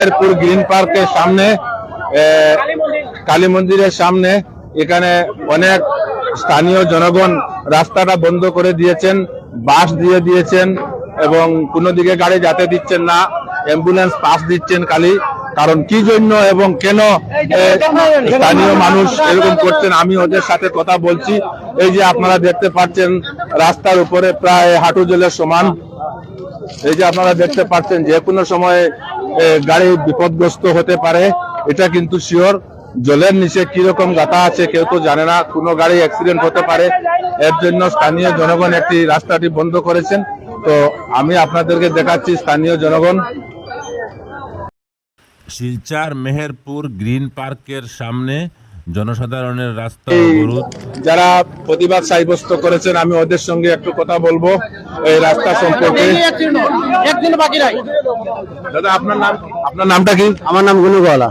Meherpur green পার্কের সামনে কালী মন্দিরের সামনে এখানে অনেক স্থানীয় জনগণ রাস্তাটা বন্ধ করে দিয়েছেন, বাস দিয়ে দিয়েছেন এবং কোনো দিকে গাড়ি যেতে দিচ্ছেন না, অ্যাম্বুলেন্স পাস দিচ্ছেন খালি। কারণ কি জন্য এবং কেন স্থানীয় মানুষ এরকম করছেন আমি ওদের সাথে কথা বলছি। এই যে আপনারা দেখতে পাচ্ছেন রাস্তার উপরে প্রায় হাঁটু জলের সমান। এই যে আপনারা দেখতে পাচ্ছেন যে কোনো সময় গাড়ি বিপদগ্রস্ত হতে পারে, এটা কিন্তু শিওর। জলের নিচে কিরকম গাথা আছে কেউ তো জানে না, কোনো গাড়ি অ্যাক্সিডেন্ট হতে পারে। এর জন্য স্থানীয় জনগণ একটি রাস্তাটি বন্ধ করেছেন। তো আমি আপনাদেরকে দেখাচ্ছি স্থানীয় জনগণ। শিলচর মেহেরপুর গ্রিন পার্কের সামনে জনসাধারণের রাস্তা অবরোধ। যারা প্রতিবাদ সাব্যস্ত করেছেন আমি ওদের সঙ্গে একটু কথা বলবো এই রাস্তা সম্পর্কে। দাদা আপনার নামটা কি? আমার নাম গুনু গলা।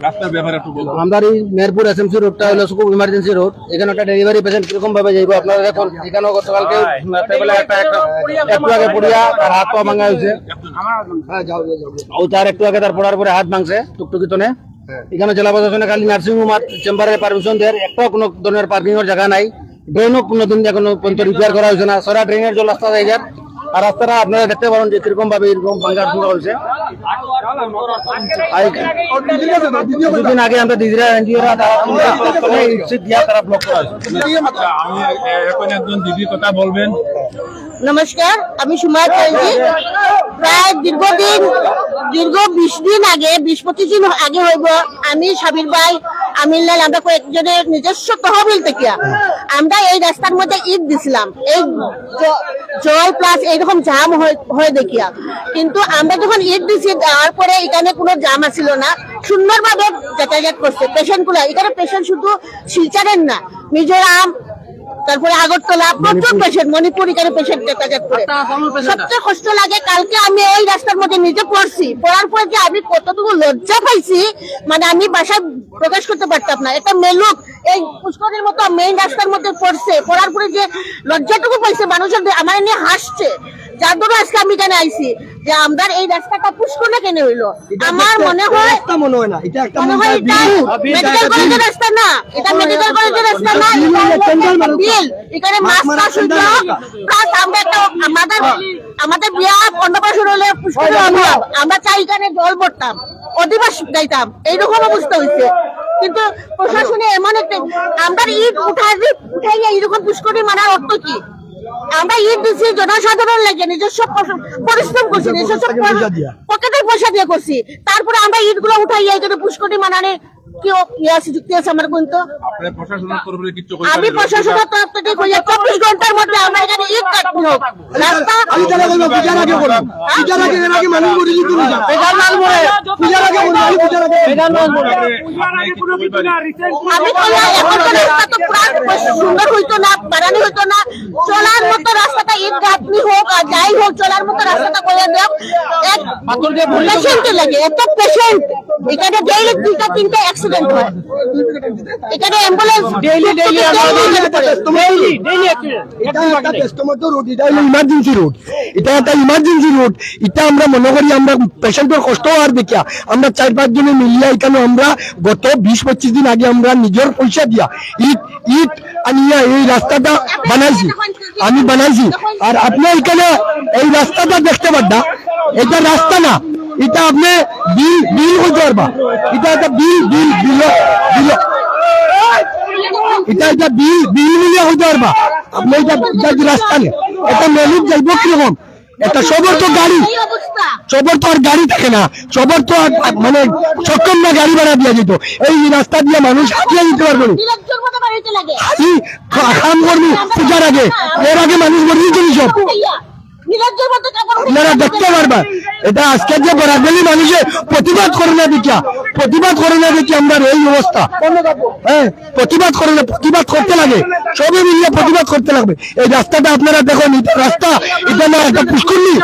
রাস্তার ব্যাপারে একটু বলবো। আমাদের এই মেহেরপুর এসএমসি রোডটা হলো খুব ইমার্জেন্সি রোড। এখানে একটা ডেলিভারি পেশেন্ট কিরকম ভাবে যাইবো আপনারা দেখুন। এখানেও গতকালকে একটু আগে পড়িয়া তার হাত পা ভাঙা হয়েছে। ও তার একটু আগে তার পড়ার পরে হাত ভাঙছে টুকটুকি তনে। এখানে জেলা প্রশাসনে খালি নার্সিং হোম আর চেম্বারের পারমিশন দেয়, একটাও কোনো ধরনের পার্কিং এর জায়গা নাই। ড্রেনও কোনোদিন এখনো পর্যন্ত রিপেয়ার করা হয়েছে না। সারা ড্রেনের জল রাস্তা জায়গার আর রাস্তাটা আপনারা দেখতে পারেন যে কিরকম ভাবে এরকম ভাঙা হয়েছে। দুদিন আগে আমরা দিদিরা এনজিওরা তারা ব্লক করা হয়েছে। আমি এখন একজন দিদির কথা বলবেন। নমস্কার, আমি সুমা চাইছি। প্রায় দীর্ঘ 20 দিন আগে 20-25 দিন আগে হইব আমি সাবির ভাই আমিরলাল আমরা কয়েকজনের নিজস্ব তহবিল থেকে আমরা এই রাস্তার মধ্যে ইট দিছিলাম, এই জল প্লাস এইরকম জাম হয়ে দেখিয়া। কিন্তু আমরা যখন ইট দিছি দেওয়ার পরে এখানে কোনো জাম আসছিল না, সুন্দরভাবে যাতায়াত করছে পেশেন্ট গুলা। এখানে পেশেন্ট শুধু শিলচরের না, মিজোরাম তারপরে আগরতলা প্রচুর পেশেন্ট, মণিপুর এখানে পেশেন্ট যাতায়াত করে। সবচেয়ে কষ্ট লাগে কালকে আমি এই রাস্তার মধ্যে নিজে পড়ছি, পড়ার পরে যে আমি কতটুকু লজ্জা পাইছি মানে আমি বাসায় প্রকাশ করতে পারতাম না। একটা মেলুক এই পুষ্করের মতো মেইন রাস্তার মধ্যে পড়ছে, পড়ার পরে যে লজ্জাটুকু পাইছে মানুষের আমার নিয়ে হাসছে। যার জন্য আজকে আমি এখানে আইছি যে আমাদের এই রাস্তাটা পুষ্করে কেন হইলো। আমার মনে হয় মেডিকেল কলেজের রাস্তা না, এটা মেডিকেল কলেজের রাস্তা না, এখানে মাছ চাষ হইতো। প্লাস আমরা একটা আমাদের বিয়া অন্নপ্রাশন হলে পুষ্করে আমরা চাই এখানে জল ভরতাম, অধিবাস গাইতাম, এইরকম অবস্থা হয়েছে। কিন্তু প্রশাসনে এমন একটা আমরা ইট উঠাইয়া এইরকম পুষ্করে মানার অর্থ কি? আমরা ইট দিচ্ছি জনসাধারণ লাগে, নিজস্ব পরিশ্রম করছি, নিজস্ব পকেটের পয়সা দিয়ে করছি। তারপরে আমরা ইট গুলো উঠাইয়া এখানে পুষ্করি মানানে যুক্তি আছে আমার কিন্তু। আমি প্রশাসনের তরফ থেকে 24 ঘন্টার মধ্যে আমরা এখানে ইট কাটতে হোক রাস্তা আমি সুন্দর হইতো না, বাড়ানি হইতো না, চলার মতো রাস্তাটা ইট গাঁথনি হোক আর যাই হোক চলার মতো রাস্তাটা করে দেব। পেশেন্ট লাগে, এত পেশেন্ট এখানে ডেইলি 2-3টা অ্যাক্সিডেন্ট হয়। এখানে অ্যাম্বুলেন্স ইমার্জেন্সি রোড, এটা একটা ইমার্জেন্সি রোড। এটা আমরা মনে করি আমরা পেশেন্টের কষ্ট আর দেখিয়া আমরা 4-5 জনে মিলিয়া এখানে আমরা গত 20-25 দিন আগে আমরা নিজের পয়সা দিয়া ইট আনিয়া এই রাস্তাটা বানাইছি, আমি বানাইছি। আর আপনি এখানে এই রাস্তাটা দেখতে পারবা, এটা রাস্তা না, এটা আপনি বিল হইতে পারবা। এটা একটা বিল এটা একটা বিল মিলিয়ে হইতে পারবা আপনি। এটা রাস্তা নেই, এটা মেলুক যাইব কিরকম? এটা সবার তো গাড়ি, সবার তো আর গাড়ি থাকে না, সবার তো মানে সক্ষম না গাড়ি ভাড়া দিয়া যেত। এই রাস্তা দিয়ে মানুষ হাঁটিয়ে দিতে পারবে না, কাম করবি পূজার আগে, এর আগে মানুষ মরিয়ে চলি সব আপনারা দেখতে পারবা। এটা আজকে যে বরাবরই মানুষের প্রতিবাদ করে না দেখিয়া প্রতিবাদ করে না দেখি আমরা এই অবস্থা। হ্যাঁ, প্রতিবাদ করে না, প্রতিবাদ করতে লাগে, সবাই মিলিয়ে প্রতিবাদ করতে লাগবে। এই রাস্তাটা আপনারা দেখুন, এটা রাস্তা, এটা না একটা পুষ্করণী।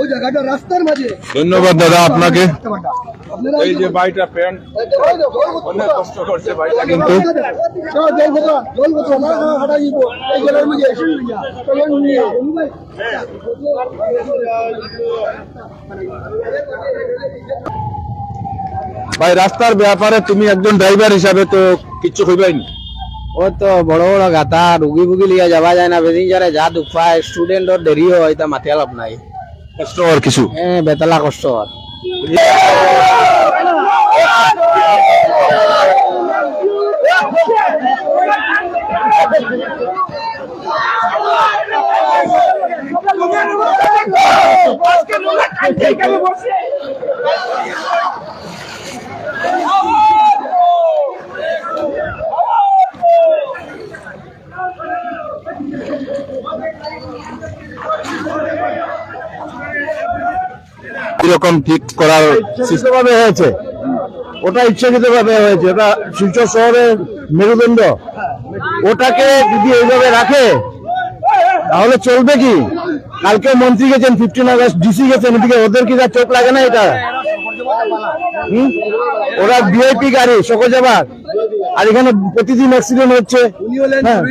ওই জায়গাটা রাস্তার মাঝে। ধন্যবাদ দাদা আপনাকে। এই যে ভাইটা প্যান্ট অনেক কষ্ট করছে ভাইটা, কিন্তু ভাই রাস্তার ব্যাপারে তুমি একজন ড্রাইভার হিসাবে তো কিচ্ছু কইবাই না। ও তো বড় বড় গাতা, রুগী বুগি লিয়া যাওয়া যায় না, প্যাসেঞ্জারে যা দুঃখ পায়, স্টুডেন্টর দেরি হয়, তা মাথা লাভ নাই। কষ্ট আর কিছু বেতলা কষ্ট হয়। এরকম ঠিক করার ভাবে হয়েছে, ওটা ইচ্ছাকৃত ভাবে হয়েছে, ওটা শিলচর শহরের মেরুদণ্ড, ওটাকে যদি এইভাবে রাখে তাহলে চলবে কি? কালকে মন্ত্রী গেছেন, 15 আগস্ট ডিসি গেছেন, এদিকে ওদের কি চোখ লাগে না এটা? ওরা ভিআইপি গাড়ি সকজাবাদ, আর এখানে প্রতিদিন অ্যাক্সিডেন্ট হচ্ছে। হ্যাঁ।